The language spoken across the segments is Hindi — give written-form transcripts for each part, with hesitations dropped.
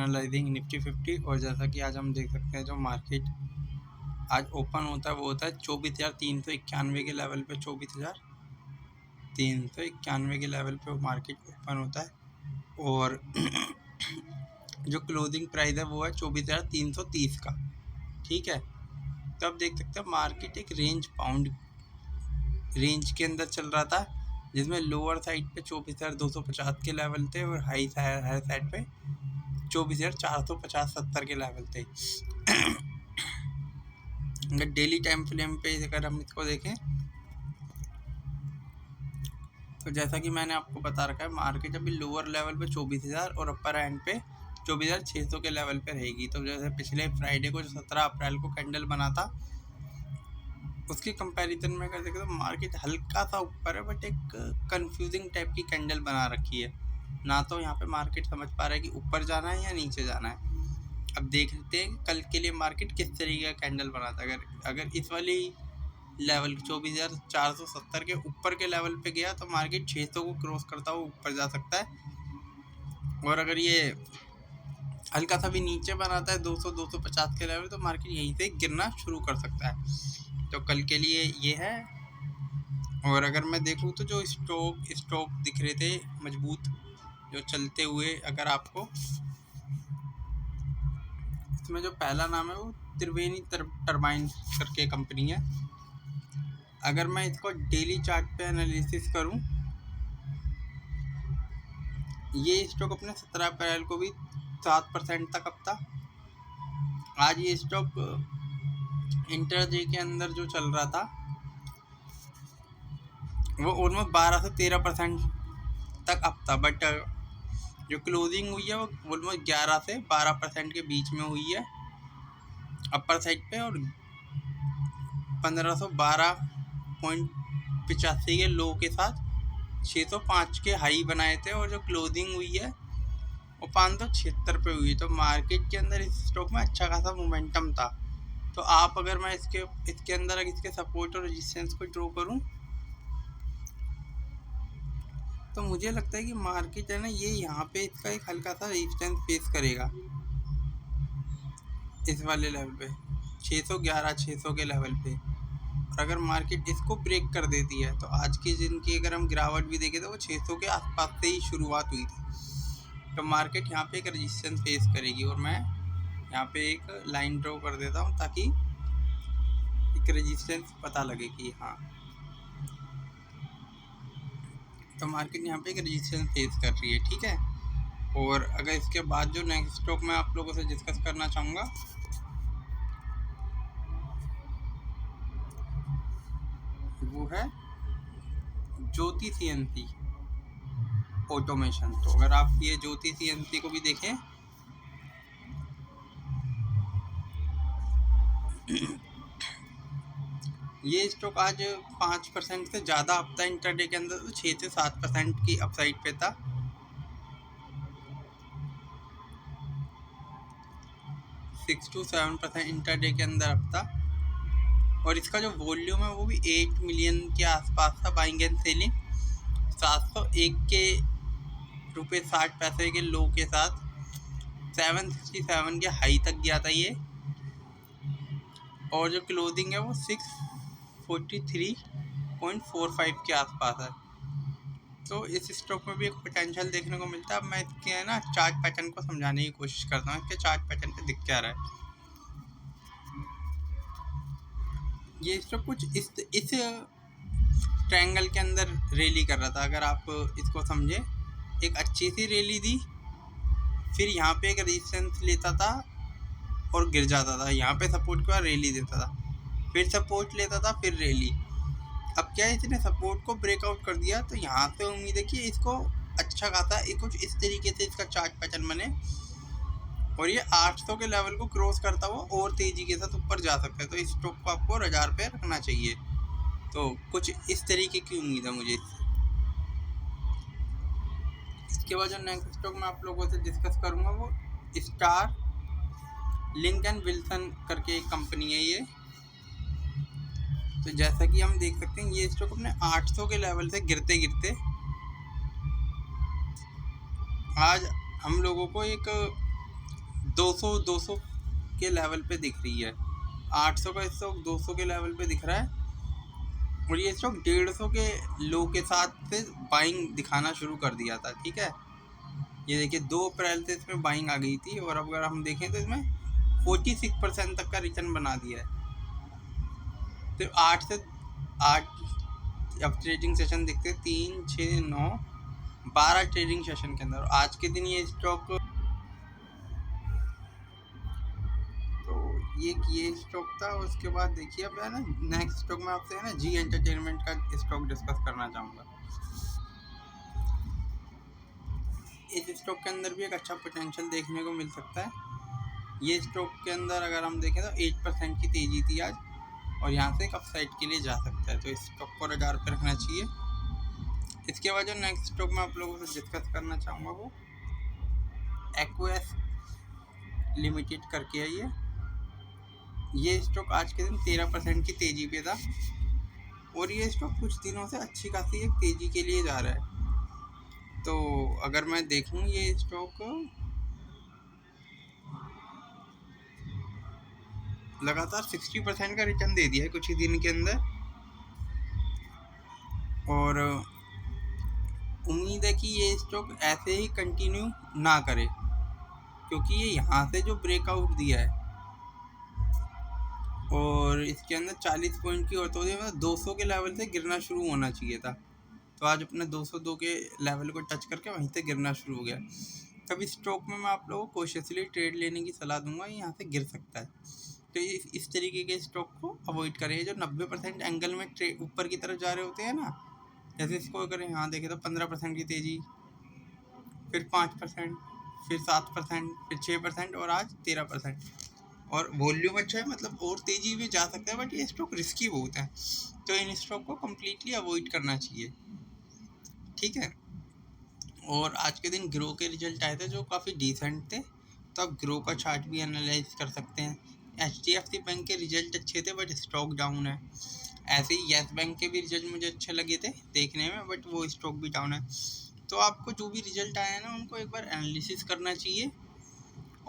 Analysing Nifty 50। और जैसा कि आज हम देख सकते हैं जो मार्केट आज ओपन होता है वो होता है 24,391 के लेवल पे। 24,391 के लेवल पे वो मार्केट ओपन होता है और जो क्लोजिंग प्राइस है वो है 24,330 का। ठीक है, तो आप देख सकते हैं मार्केट एक रेंज के अंदर चल रहा था, जिसमें लोअर साइड पे 24,250 के लेवल थे और हाई साइड पे 24,450-70 के लेवल थे। अगर डेली टाइम फ्रेम पे अगर हम इसको देखें तो जैसा कि मैंने आपको बता रखा है, मार्केट अभी लोअर लेवल पे 24,000 और अपर एंड पे 24,600 के लेवल पे रहेगी। तो जैसे पिछले फ्राइडे को जो 17 अप्रैल को कैंडल बना था, उसके कंपैरिजन में अगर देखें तो मार्केट हल्का सा ऊपर है, बट एक कंफ्यूजिंग टाइप की कैंडल बना रखी है। ना तो यहाँ पे मार्केट समझ पा रहा है कि ऊपर जाना है या नीचे जाना है। अब देखते हैं कल के लिए मार्केट किस तरीके का कैंडल बनाता है। अगर इस वाली लेवल 24,470 के ऊपर के लेवल पे गया तो मार्केट 600 को क्रॉस करता हुआ ऊपर जा सकता है, और अगर ये हल्का सा भी नीचे बनाता है 200-250 के लेवल, तो मार्केट यहीं से गिरना शुरू कर सकता है। तो कल के लिए ये है। और अगर मैं देखूँ तो जो स्टॉक दिख रहे थे मजबूत जो चलते हुए, अगर आपको इसमें जो पहला नाम है वो त्रिवेणी टर्बाइन करके कंपनी है। अगर मैं इसको डेली चार्ट पे एनालिसिस करूं, ये स्टॉक अपने 17 अप्रैल को भी 7% तक अब था। आज ये स्टॉक इंटरडे के अंदर जो चल रहा था वो ऑलमोस्ट 12 से 13% तक अप था, बट जो क्लोजिंग हुई है वो ऑलमोस्ट 11 से 12% के बीच में हुई है अपर साइड पे, और 1512.85 के लो के साथ 605 के हाई बनाए थे, और जो क्लोजिंग हुई है वो 576 पे हुई। तो मार्केट के अंदर इस स्टॉक में अच्छा खासा मोमेंटम था। तो आप अगर मैं इसके अंदर इसके सपोर्ट और रेजिस्टेंस को ड्रॉ करूं तो मुझे लगता है कि मार्केट है ना, ये यहाँ पे इसका एक हल्का सा रेजिस्टेंस फेस करेगा इस वाले लेवल पे 611-600 के लेवल पे। और अगर मार्केट इसको ब्रेक कर देती है तो आज के दिन की अगर हम गिरावट भी देखें तो वो 600 के आसपास से ही शुरुआत हुई थी। तो मार्केट यहाँ पे एक रेजिस्टेंस फेस करेगी, और मैं यहाँ पे एक लाइन ड्रॉ कर देता हूँ ताकि एक रेजिस्टेंस पता लगे कि हाँ, तो मार्केट यहाँ पे एक रेजिस्टेंस फेस कर रही है। ठीक है, और अगर इसके बाद जो नेक्स्ट स्टॉक मैं आप लोगों से डिस्कस करना चाहूँगा वो है ज्योति सीएनसी ऑटोमेशन। तो अगर आप ये ज्योति सीएनसी को भी देखें ये स्टॉक आज 5% से ज़्यादा अप था इंटरडे के अंदर, तो 6 से 7% की अपसाइड पे था। 6 to 7% इंटरडे के अंदर अप था, और इसका जो वॉल्यूम है वो भी 8 मिलियन के आसपास था बाइंग एंड सेलिंग। 701 के रुपये 60 पैसे के लो के साथ 767 के हाई तक गया था ये, और जो क्लोजिंग है वो 643.45 के आसपास है। तो इस स्टॉक में भी एक पोटेंशियल देखने को मिलता है। अब मैं इसके है ना चार्ट पैटर्न को समझाने की कोशिश करता हूँ, इसके चार्ट पैटर्न पे दिख क्या रहा है। ये स्टॉक कुछ इस ट्रायंगल के अंदर रैली कर रहा था। अगर आप इसको समझे, एक अच्छी सी रैली दी, फिर यहाँ पे एक रेजिस्टेंस लेता था और गिर जाता था, यहाँ पे सपोर्ट के बाद रैली देता था, फिर सपोर्ट लेता था, फिर रैली। अब क्या है, इसने सपोर्ट को ब्रेकआउट कर दिया, तो यहाँ से उम्मीद है कि इसको अच्छा खाता है कुछ इस तरीके से इसका चार्ट पैटर्न बने, और ये 800 के लेवल को क्रॉस करता हुआ और तेजी के साथ ऊपर जा सकता है। तो इस स्टॉक को आपको 1000 पे रखना चाहिए। तो कुछ इस तरीके की उम्मीद है मुझे इससे। इसके बाद जो नेक्स्ट स्टॉक मैं आप लोगों से डिस्कस करूँगा वो स्टार लिंक एंड विल्सन करके एक कंपनी है ये। तो जैसा कि हम देख सकते हैं, ये स्टॉक अपने 800 के लेवल से गिरते गिरते आज हम लोगों को एक 200 के लेवल पे दिख रही है। 800 का स्टॉक 200 के लेवल पे दिख रहा है, और ये स्टॉक 150 के लो के साथ से बाइंग दिखाना शुरू कर दिया था। ठीक है, ये देखिए 2 अप्रैल से इसमें बाइंग आ गई थी, और अब अगर हम देखें तो इसमें 46% तक का रिटर्न बना दिया है। तो 8 अब ट्रेडिंग सेशन देखते हैं, 3, 6, 9, 12 ट्रेडिंग सेशन के अंदर आज के दिन ये स्टॉक, तो ये स्टॉक था। उसके बाद देखिए अब है ना, नेक्स्ट स्टॉक में आपसे है ना जी एंटरटेनमेंट का स्टॉक डिस्कस करना चाहूँगा। इस स्टॉक के अंदर भी एक अच्छा पोटेंशियल देखने को मिल सकता है। ये स्टॉक के अंदर अगर हम देखें तो 8% की तेज़ी थी आज, और यहाँ से एक अपसाइड के लिए जा सकता है, तो इस स्टॉक को रडार पर रखना चाहिए। इसके बाद जो नेक्स्ट स्टॉक मैं आप लोगों से डिस्कस करना चाहूँगा वो एक्वेस लिमिटेड करके है। ये स्टॉक आज के दिन 13% की तेज़ी पे था, और ये स्टॉक कुछ दिनों से अच्छी खासी एक तेज़ी के लिए जा रहा है। तो अगर मैं देखूँ ये स्टॉक लगातार 60% का रिटर्न दे दिया है कुछ ही दिन के अंदर, और उम्मीद है कि ये स्टॉक ऐसे ही कंटिन्यू ना करे, क्योंकि ये यहाँ से जो ब्रेकआउट दिया है और इसके अंदर 40 पॉइंट की ऑर्थोडॉक्सी, मतलब 200 के लेवल से गिरना शुरू होना चाहिए था। तो आज अपने 202 के लेवल को टच करके वहीं से गिरना शुरू हो गया। तब इस स्टॉक में मैं आप लोगों को कॉशियसली ट्रेड लेने की सलाह दूंगा, यहाँ से गिर सकता है। तो इस तरीके के स्टॉक को अवॉइड करें जो 90% एंगल में ऊपर की तरफ जा रहे होते हैं ना। जैसे इसको अगर यहाँ देखें तो 15% की तेज़ी, फिर 5%, फिर 7%, फिर 6%, और आज 13%, और वॉल्यूम अच्छा है, मतलब और तेज़ी में जा सकता है, बट ये स्टॉक रिस्की बहुत है, तो इन स्टॉक को कम्प्लीटली अवॉइड करना चाहिए। ठीक है, और आज के दिन ग्रो के रिजल्ट आए थे जो काफ़ी डिसेंट थे, तो आप ग्रो का चार्ट भी एनालाइज कर सकते हैं। HDFC बैंक के रिजल्ट अच्छे थे बट स्टॉक डाउन है। ऐसे ही येस बैंक के भी रिजल्ट मुझे अच्छे लगे थे देखने में, बट वो स्टॉक भी डाउन है। तो आपको जो भी रिजल्ट आया है ना उनको एक बार एनालिसिस करना चाहिए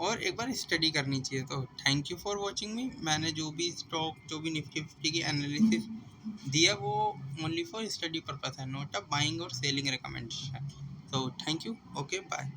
और एक बार स्टडी करनी चाहिए। तो थैंक यू फॉर वॉचिंग मी। मैंने जो भी स्टॉक, जो भी निफ्टी 50 की एनालिसिस दिया वो ओनली फॉर स्टडी पर्पस है, नॉट अ बाइंग और selling recommendation. So thank you. Okay, bye.